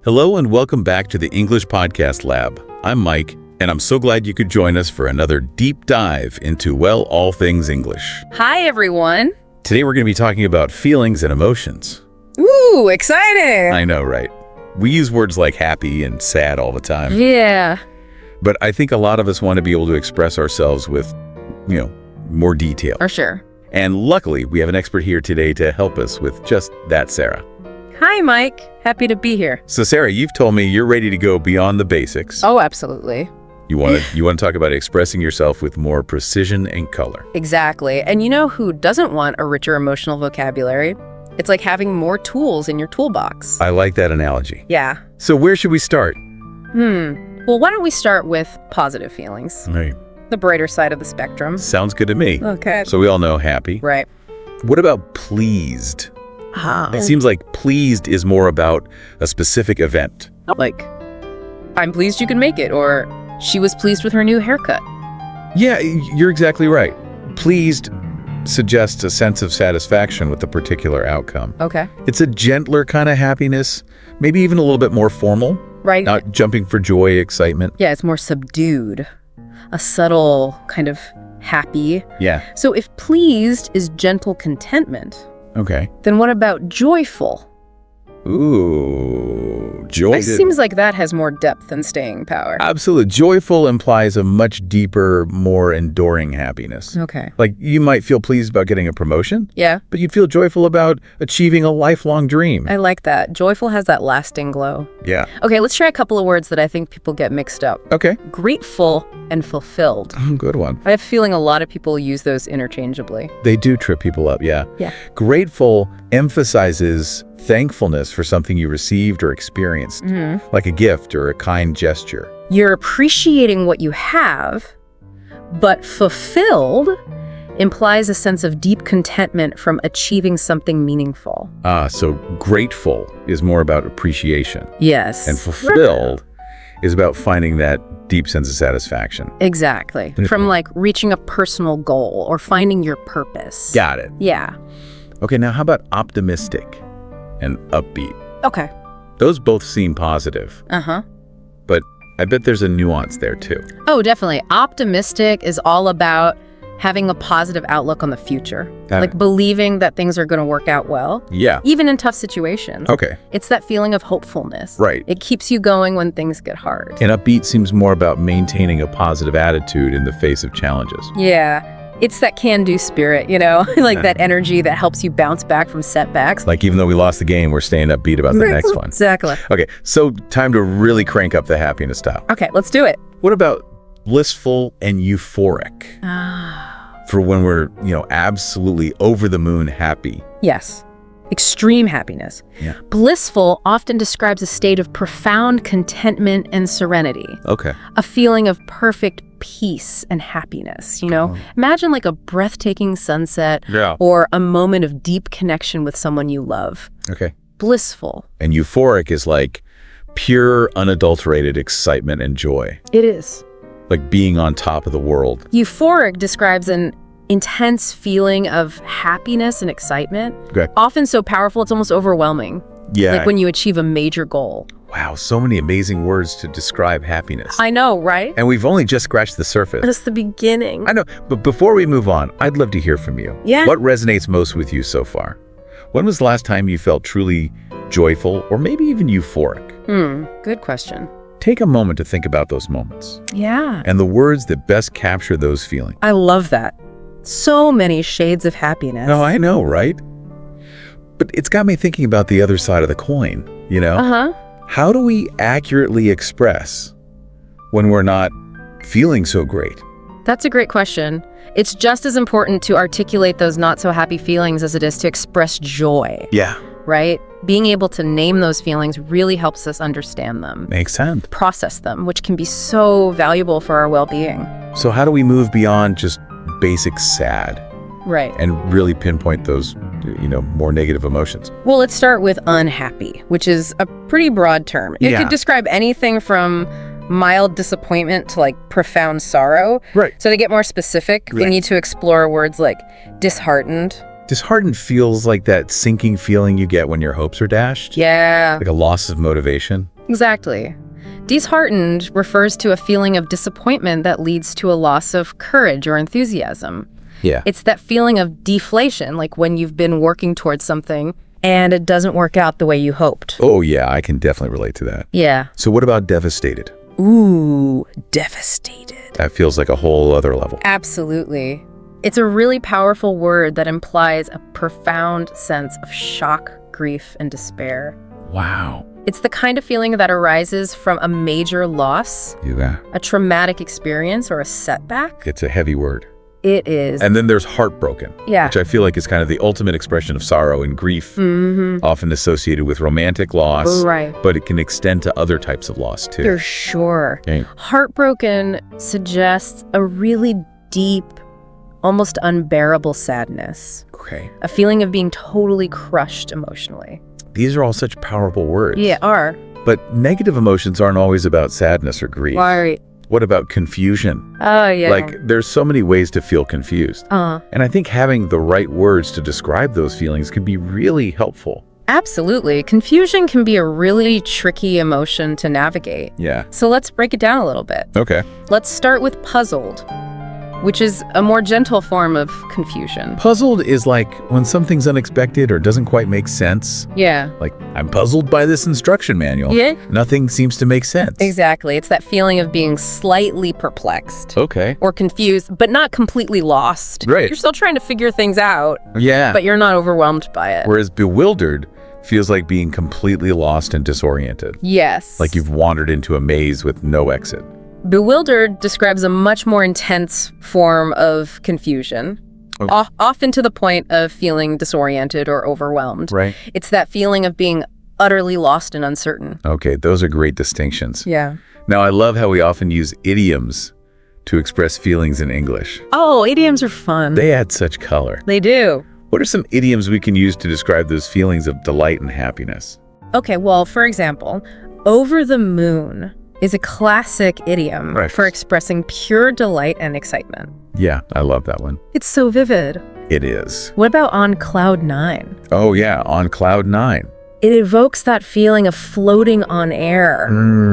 Hello and welcome back to the English Podcast Lab. I'm Mike, and I'm so glad you could join us for another deep dive into, well, all things English. Hi, everyone. Today we're going to be talking about feelings and emotions. Ooh, exciting. I know, right? We use words like happy and sad all the time. Yeah. But I think a lot of us want to be able to express ourselves with, more detail. For sure. And luckily, we have an expert here today to help us with just that, Sarah. Hi, Mike. Happy to be here. So, Sarah, you've told me you're ready to go beyond the basics. Oh, absolutely. You want to talk about expressing yourself with more precision and color. Exactly. And you know who doesn't want a richer emotional vocabulary? It's like having more tools in your toolbox. I like that analogy. Yeah. So where should we start? Well, why don't we start with positive feelings? Right. The brighter side of the spectrum. Sounds good to me. Okay. So we all know happy. Right. What about pleased? Ah. It seems like pleased is more about a specific event. Like, I'm pleased you can make it, or she was pleased with her new haircut. Yeah, you're exactly right. Pleased suggests a sense of satisfaction with a particular outcome. Okay. It's a gentler kind of happiness, maybe even a little bit more formal, Right. not jumping for joy, excitement. Yeah, it's more subdued. A subtle kind of happy. Yeah, So if pleased is gentle contentment, okay. then what about joyful? Ooh, joy. It seems like that has more depth than staying power. Absolutely. Joyful implies a much deeper, more enduring happiness. Okay. Like, you might feel pleased about getting a promotion, Yeah, but you'd feel joyful about achieving a lifelong dream. I like that. Joyful has that lasting glow. Yeah. Okay, let's try a couple of words that I think people get mixed up. Okay. Grateful and fulfilled. Good one. I have a feeling a lot of people use those interchangeably. They do trip people up, yeah. Yeah. Grateful emphasizes thankfulness for something you received or experienced, like a gift or a kind gesture. You're appreciating what you have, but fulfilled implies a sense of deep contentment from achieving something meaningful. So grateful is more about appreciation, Yes. and fulfilled is about finding that deep sense of satisfaction. Exactly. From like reaching a personal goal or finding your purpose. Got it. Yeah. Okay, now how about optimistic and upbeat? Okay. Those both seem positive, Uh-huh. but I bet there's a nuance there too. Oh, definitely. Optimistic is all about having a positive outlook on the future. Got Like it. believing that things are going to work out well, Yeah. even in tough situations. Okay. It's that feeling of hopefulness. Right. It keeps you going when things get hard. And upbeat seems more about maintaining a positive attitude in the face of challenges. Yeah. It's that can-do spirit, like that energy that helps you bounce back from setbacks. Like, even though we lost the game, we're staying upbeat about the next one. Exactly. Okay, so time to really crank up the happiness dial. Okay, let's do it. What about blissful and euphoric? For when we're, absolutely over the moon happy. Yes. Extreme happiness. Yeah. Blissful often describes a state of profound contentment and serenity, Okay. a feeling of perfect peace and happiness, Imagine like a breathtaking sunset Yeah. or a moment of deep connection with someone you love. Okay. Blissful. And euphoric is like pure, unadulterated excitement and joy. It is. Like being on top of the world. Euphoric describes an intense feeling of happiness and excitement, Okay. often so powerful it's almost overwhelming, Yeah. like when you achieve a major goal. Wow, so many amazing words to describe happiness. I know, right? And we've only just scratched the surface. That's the beginning. I know, but before we move on, I'd love to hear from you. Yeah. What resonates most with you so far? When was the last time you felt truly joyful or maybe even euphoric? Good question. Take a moment to think about those moments Yeah. and the words that best capture those feelings. I love that. So many shades of happiness. Oh, I know, right? But it's got me thinking about the other side of the coin, Uh-huh. How do we accurately express when we're not feeling so great? That's a great question. It's just as important to articulate those not so happy feelings as it is to express joy, Yeah, right? Being able to name those feelings really helps us understand them, makes sense. process them, which can be so valuable for our well-being. So how do we move beyond just basic sad Right. and really pinpoint those, more negative emotions? Well, let's start with unhappy, which is a pretty broad term. It Yeah. could describe anything from mild disappointment to like profound sorrow. Right. So to get more specific, we Right. need to explore words like disheartened, Disheartened feels like that sinking feeling you get when your hopes are dashed. Yeah, Like a loss of motivation. exactly. Disheartened refers to a feeling of disappointment that leads to a loss of courage or enthusiasm. Yeah. It's that feeling of deflation, like when you've been working towards something and it doesn't work out the way you hoped. Oh, yeah, I can definitely relate to that. Yeah. So what about devastated? Ooh, devastated. That feels like a whole other level. Absolutely. It's a really powerful word that implies a profound sense of shock, grief, and despair. Wow. It's the kind of feeling that arises from a major loss, Yeah. a traumatic experience, or a setback. It's a heavy word. It is. And then there's heartbroken, Yeah. which I feel like is kind of the ultimate expression of sorrow and grief, Mm-hmm. often associated with romantic loss, Right. but it can extend to other types of loss too. For sure. Okay. Heartbroken suggests a really deep, almost unbearable sadness, Okay. a feeling of being totally crushed emotionally. These are all such powerful words. Yeah, are. But negative emotions aren't always about sadness or grief. Right. What about confusion? Oh, yeah. Like, there's so many ways to feel confused. And I think having the right words to describe those feelings can be really helpful. Absolutely. Confusion can be a really tricky emotion to navigate. Yeah. So let's break it down a little bit. Okay. Let's start with puzzled, which is a more gentle form of confusion. Puzzled is like when something's unexpected or doesn't quite make sense. Yeah. Like, I'm puzzled by this instruction manual. Yeah. Nothing seems to make sense. Exactly. It's that feeling of being slightly perplexed Okay. or confused, but not completely lost. Right. You're still trying to figure things out, Yeah. but you're not overwhelmed by it. Whereas bewildered feels like being completely lost and disoriented. Yes. Like you've wandered into a maze with no exit. Bewildered describes a much more intense form of confusion, Okay. often to the point of feeling disoriented or overwhelmed. Right. It's that feeling of being utterly lost and uncertain. Okay, those are great distinctions. Yeah. Now, I love how we often use idioms to express feelings in English. Oh, idioms are fun. They add such color. They do. What are some idioms we can use to describe those feelings of delight and happiness? Okay, well, for example, over the moon is a classic idiom Right. for expressing pure delight and excitement. Yeah, I love that one. It's so vivid. It is. What about on cloud nine? Oh, yeah, on cloud nine. It evokes that feeling of floating on air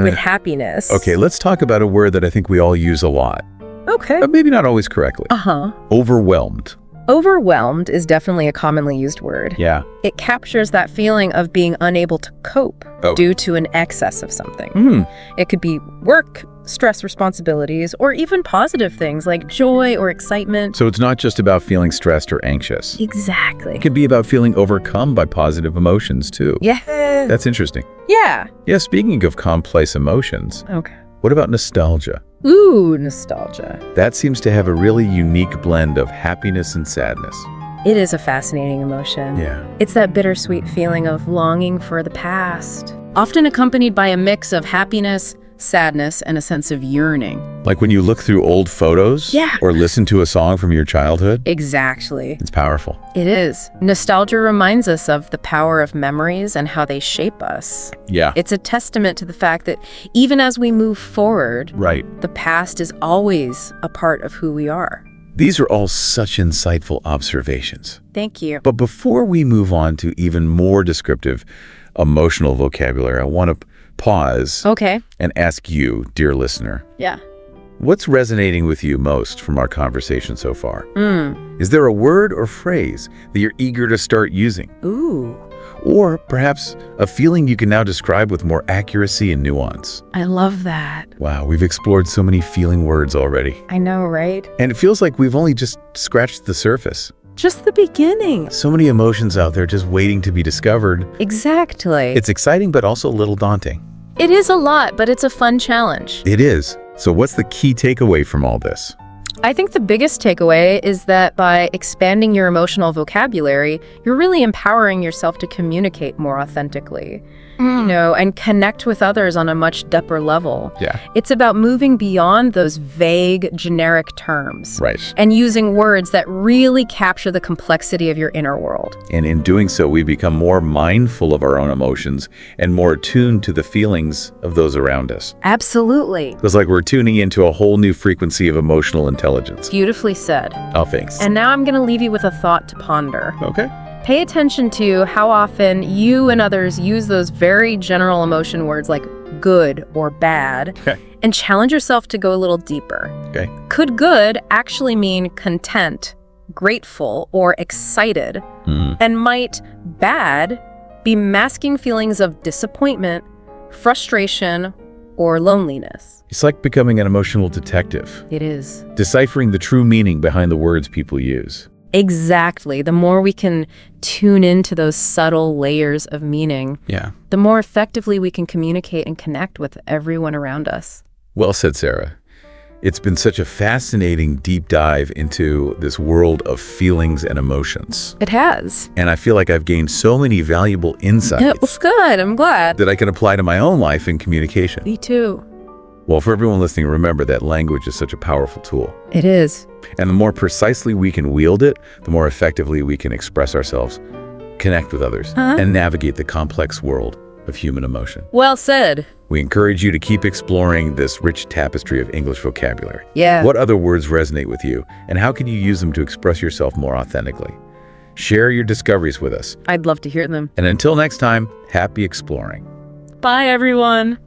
with happiness. Okay, let's talk about a word that I think we all use a lot, Okay. but maybe not always correctly. Uh-huh. Overwhelmed. Overwhelmed is definitely a commonly used word. Yeah. It captures that feeling of being unable to cope Oh. due to an excess of something. Mm. It could be work, stress responsibilities, or even positive things like joy or excitement. So it's not just about feeling stressed or anxious. Exactly. It can be about feeling overcome by positive emotions, too. Yeah. That's interesting. Yeah. Yeah, speaking of complex emotions, Okay. what about nostalgia? Ooh, nostalgia. That seems to have a really unique blend of happiness and sadness. It is a fascinating emotion. Yeah. It's that bittersweet feeling of longing for the past, often accompanied by a mix of happiness, sadness, and a sense of yearning. Like when you look through old photos Yeah. or listen to a song from your childhood, Exactly. it's powerful. It is. Nostalgia reminds us of the power of memories and how they shape us. Yeah. It's a testament to the fact that even as we move forward, Right. the past is always a part of who we are. These are all such insightful observations. Thank you. But before we move on to even more descriptive emotional vocabulary, I want to pause Okay. and ask you, dear listener, Yeah. what's resonating with you most from our conversation so far? Is there a word or phrase that you're eager to start using? Ooh, Or perhaps a feeling you can now describe with more accuracy and nuance? I love that. Wow, we've explored so many feeling words already. I know, right? And it feels like we've only just scratched the surface. Just the beginning. So many emotions out there just waiting to be discovered. Exactly. It's exciting, but also a little daunting. It is a lot, but it's a fun challenge. It is. So what's the key takeaway from all this? I think the biggest takeaway is that by expanding your emotional vocabulary, you're really empowering yourself to communicate more authentically. and connect with others on a much deeper level. Yeah. It's about moving beyond those vague, generic terms. Right. And using words that really capture the complexity of your inner world. And in doing so, we become more mindful of our own emotions and more attuned to the feelings of those around us. Absolutely. It's like we're tuning into a whole new frequency of emotional intelligence. Beautifully said. Oh, thanks. And now I'm going to leave you with a thought to ponder. Okay. Pay attention to how often you and others use those very general emotion words like good or bad, Okay. and challenge yourself to go a little deeper. Okay. Could good actually mean content, grateful, or excited? And might bad be masking feelings of disappointment, frustration, or loneliness? It's like becoming an emotional detective, It is. deciphering the true meaning behind the words people use. Exactly. The more we can tune into those subtle layers of meaning, Yeah. the more effectively we can communicate and connect with everyone around us. Well said, Sarah. It's been such a fascinating deep dive into this world of feelings and emotions. It has. And I feel like I've gained so many valuable insights It was good. I'm glad. that I can apply to my own life and communication. Me too. Well, for everyone listening, remember that language is such a powerful tool. It is. And the more precisely we can wield it, the more effectively we can express ourselves, connect with others, and navigate the complex world of human emotion. Well said. We encourage you to keep exploring this rich tapestry of English vocabulary. Yeah. What other words resonate with you, and how can you use them to express yourself more authentically? Share your discoveries with us. I'd love to hear them. And until next time, happy exploring. Bye, everyone.